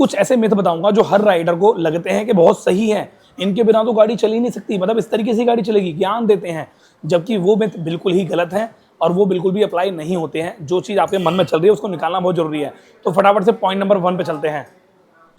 कुछ ऐसे मिथ बताऊंगा जो हर राइडर को लगते हैं कि बहुत सही है, इनके बिना तो गाड़ी चल ही नहीं सकती, मतलब इस तरीके से गाड़ी चलेगी, ज्ञान देते हैं, जबकि वो मिथ बिल्कुल ही गलत है और वो बिल्कुल भी अप्लाई नहीं होते हैं। जो चीज़ आपके मन में चल रही है उसको निकालना बहुत जरूरी है। तो फटाफट से पॉइंट नंबर 1 पे चलते हैं।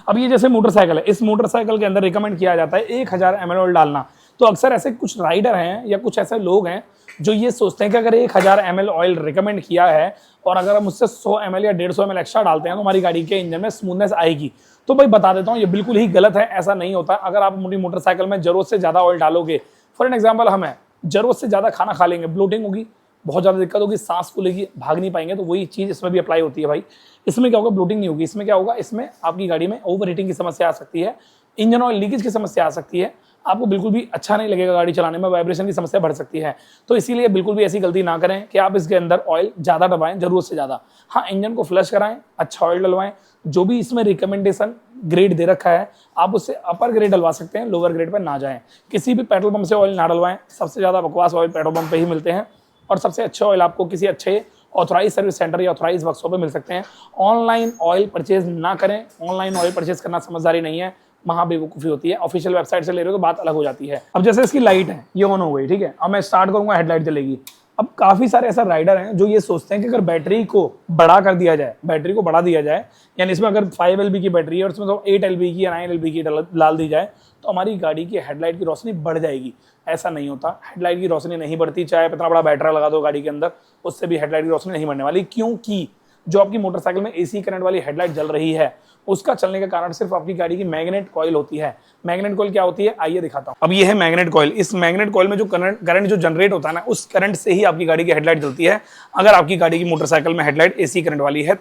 अब ये जैसे मोटरसाइकिल है, इस मोटरसाइकिल के अंदर रिकमेंड किया जाता है 1000 ml ऑयल डालना। तो अक्सर ऐसे कुछ राइडर हैं या कुछ ऐसे लोग हैं जो ये सोचते हैं कि अगर 1000 ml ऑयल रिकमेंड किया है और अगर हम उससे 100 ml या 150 ml एक्स्ट्रा डालते हैं तो हमारी गाड़ी के इंजन में स्मूथनेस आएगी। तो भाई बता देता हूँ, ये बिल्कुल ही गलत है, ऐसा नहीं होता। अगर आप अपनी मोटरसाइकिल में जरूरत से ज़्यादा ऑयल डालोगे, फॉर एन एग्जाम्पल हम हैं, जरूरत से ज़्यादा खाना खा लेंगे, ब्लोटिंग होगी, बहुत ज़्यादा दिक्कत होगी, सांस फूलेगी, भाग नहीं पाएंगे। तो वही चीज़ इसमें भी अप्लाई होती है भाई। इसमें क्या होगा, ब्लोटिंग नहीं होगी, इसमें क्या होगा, इसमें आपकी गाड़ी में ओवर हीटिंग की समस्या आ सकती है, इंजन ऑयल लीकेज की समस्या आ सकती है, आपको बिल्कुल भी अच्छा नहीं लगेगा गाड़ी चलाने में, वाइब्रेशन की समस्या बढ़ सकती है। तो इसीलिए बिल्कुल भी ऐसी गलती ना करें कि आप इसके अंदर ऑयल ज़्यादा डलवाएं, जरूरत से ज़्यादा। हाँ, इंजन को फ्लश कराएं, अच्छा ऑयल डलवाएं, जो भी इसमें रिकमेंडेशन ग्रेड दे रखा है आप उससे अपर ग्रेड डलवा सकते हैं, लोअर ग्रेड पर ना जाएं। किसी भी पेट्रोल पंप से ऑयल ना डलवाएं, सबसे ज़्यादा बकवास ऑयल पेट्रोल पंप पे ही मिलते हैं और सबसे अच्छे ऑयल आपको किसी अच्छे ऑथराइज सर्विस सेंटर या ऑथराइज वर्कशॉप पे मिल सकते हैं। ऑनलाइन ऑयल परचेज ना करें, ऑनलाइन ऑयल परचेज करना समझदारी नहीं है, वहाँ बेवकूफ़ी होती है। ऑफिशियल वेबसाइट से ले रहे हो तो बात अलग हो जाती है। अब जैसे इसकी लाइट है, ये ऑन हो गई, ठीक है, अब मैं स्टार्ट करूँगा, हेडलाइट जलेगी। अब काफ़ी सारे ऐसा राइडर हैं जो ये सोचते हैं कि अगर बैटरी को बड़ा कर दिया जाए, बैटरी को बढ़ा दिया जाए, यानी इसमें अगर 5 LB की बैटरी है और इसमें तो 8 LB की या 9 LB की डाल दी जाए तो हमारी गाड़ी की हेडलाइट की रोशनी बढ़ जाएगी। ऐसा नहीं होता, हेडलाइट की रोशनी नहीं बढ़ती, चाहे इतना बड़ा बैटरी लगा दो गाड़ी के अंदर, उससे भी हेडलाइट की रोशनी नहीं बढ़ने वाली। क्योंकि जो आपकी मोटरसाइकिल में AC करंट वाली हेडलाइट जल रही है उसका चलने का कारण सिर्फ आपकी गाड़ी की मैग्नेट कॉइल होती है। मैग्नेट कॉइल क्या होती है, आइए दिखाता हूं। अब ये है मैग्नेट कॉइल। इस मैग्नेट कॉइल में जो करंट जो जनरेट होता है ना, उस करंट से ही आपकी गाड़ी की हेडलाइट जलती है, अगर आपकी गाड़ी की मोटरसाइकिल में हेडलाइट AC करंट वाली है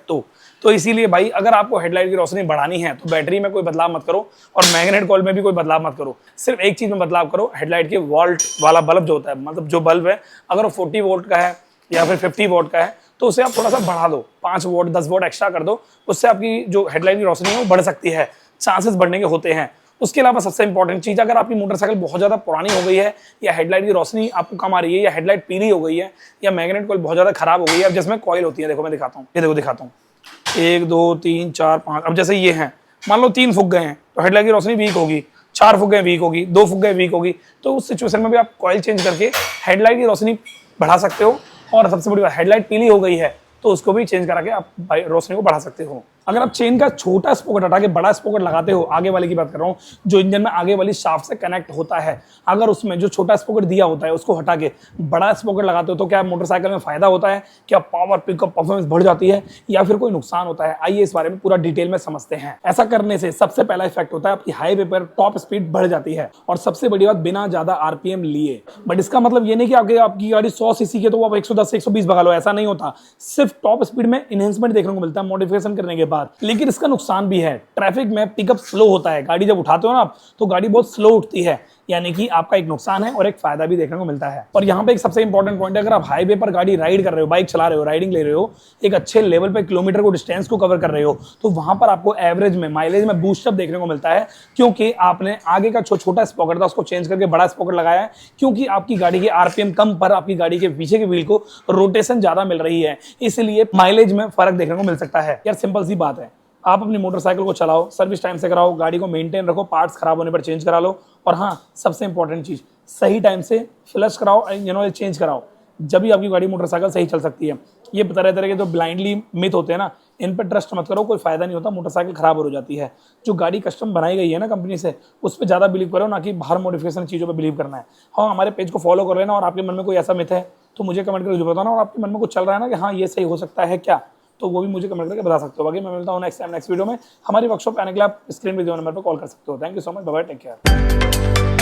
तो इसीलिए भाई अगर आपको हेडलाइट की रोशनी बढ़ानी है तो बैटरी में कोई बदलाव मत करो और मैग्नेट कॉइल में भी कोई बदलाव मत करो। सिर्फ एक चीज में बदलाव करो, हेडलाइट के वोल्ट वाला बल्ब जो होता है, मतलब जो बल्ब है, अगर वो 40 वोल्ट का है या फिर 50 वोल्ट का है तो उसे आप थोड़ा सा बढ़ा दो, 5 वोल्ट 10 वोल्ट एक्स्ट्रा कर दो, उससे आपकी जो हेडलाइट की रोशनी है वो बढ़ सकती है, चांसेस बढ़ने के होते हैं। उसके अलावा सबसे इंपॉर्टेंट चीज, अगर आपकी मोटरसाइकिल बहुत ज्यादा पुरानी हो गई है या हेडलाइट की रोशनी आपको कम आ रही है या हेडलाइट पीली हो गई है या मैग्नेट कॉइल बहुत ज्यादा खराब हो गई है, अब जिसमें कॉइल होती है, देखो मैं दिखाता हूँ, ये देखो दिखाता हूँ, 1 2 3 4 5, अब जैसे ये है, मान लो 3 फुक गए हैं तो हेडलाइट की रोशनी वीक होगी, 4 फुक गए वीक होगी, 2 फुक गए वीक होगी। तो उस सिचुएशन में भी आप कॉइल चेंज करके हेडलाइट की रोशनी बढ़ा सकते हो। और सबसे बड़ी बात, हेडलाइट पीली हो गई है तो उसको भी चेंज करा के आप रोशनी को बढ़ा सकते हो। अगर आप चेन का छोटा स्पॉकेट हटा के बड़ा स्पॉकेट लगाते हो, आगे वाले की बात कर रहा हूँ, जो इंजन में आगे वाली शाफ्ट से कनेक्ट होता है, अगर उसमें जो छोटा स्पॉकेट दिया होता है उसको हटा के बड़ा स्पॉकेट लगाते हो तो क्या मोटरसाइकिल में फायदा होता है, क्या पावर पिकअप परफॉर्मेंस बढ़ जाती है या फिर कोई नुकसान होता है? आइए इस बारे में पूरा डिटेल में समझते हैं। ऐसा करने से सबसे पहला इफेक्ट होता है आपकी हाईवे पर टॉप स्पीड बढ़ जाती है और सबसे बड़ी बात, बिना ज्यादा RPM लिए। बट इसका मतलब ये नहीं कि आपकी गाड़ी 100 cc की तो आप 110 से 120 भगा लो, ऐसा नहीं होता। सिर्फ टॉप स्पीड में इनहेंसमेंट देखने को मिलता है मॉडिफिकेशन करने के बाद। लेकिन इसका नुकसान भी है, ट्रैफिक में पिकअप स्लो होता है। गाड़ी जब उठाते हो ना आप तो गाड़ी बहुत स्लो उठती है, यानी कि आपका एक नुकसान है और एक फायदा भी देखने को मिलता है। और यहाँ पे एक सबसे इंपॉर्टेंट पॉइंट है, अगर आप हाईवे पर गाड़ी राइड कर रहे हो, बाइक चला रहे हो, राइडिंग ले रहे हो, एक अच्छे लेवल पे किलोमीटर को डिस्टेंस को कवर कर रहे हो, तो वहां पर आपको एवरेज में माइलेज में बूस्टअप देखने को मिलता है, क्योंकि आपने आगे का छोटा स्पॉकेट था उसको चेंज करके बड़ा स्पॉकेट लगाया है, क्योंकि आपकी गाड़ी की RPM कम पर आपकी गाड़ी के पीछे के व्हील को रोटेशन ज्यादा मिल रही है, इसलिए माइलेज में फर्क देखने को मिल सकता है। यार सिंपल सी बात है, आप अपनी मोटरसाइकिल को चलाओ, सर्विस टाइम से कराओ, गाड़ी को मेंटेन रखो, पार्ट्स खराब होने पर चेंज करा लो, और हाँ सबसे इंपॉर्टेंट चीज, सही टाइम से फ्लश कराओ, इंजन ऑयल चेंज कराओ, जब भी आपकी गाड़ी मोटरसाइकिल सही चल सकती है। ये तरह तरह के जो ब्लाइंडली मिथ होते हैं ना, इन पर ट्रस्ट मत करो, कोई फायदा नहीं होता, मोटरसाइकिल खराब हो जाती है। जो गाड़ी कस्टम बनाई गई है ना कंपनी से, उस पर ज्यादा बिलीव करो, ना कि बाहर मॉडिफिकेशन चीजों पर बिलीव करना है। हाँ, हमारे पेज को फॉलो कर लेना और आपके मन में कोई ऐसा मिथ है तो मुझे कमेंट करके बताना, और आपके मन में कुछ चल रहा है ना कि हाँ ये सही हो सकता है क्या, तो वो भी मुझे कमेंट करके बता सकते हो। बाकी मैं मिलता हूँ नेक्स्ट वीडियो में। हमारी वर्कशॉप आने के लिए आप स्क्रीन पे जो नंबर पर कॉल कर सकते हो। Thank you so much, bye bye, take care.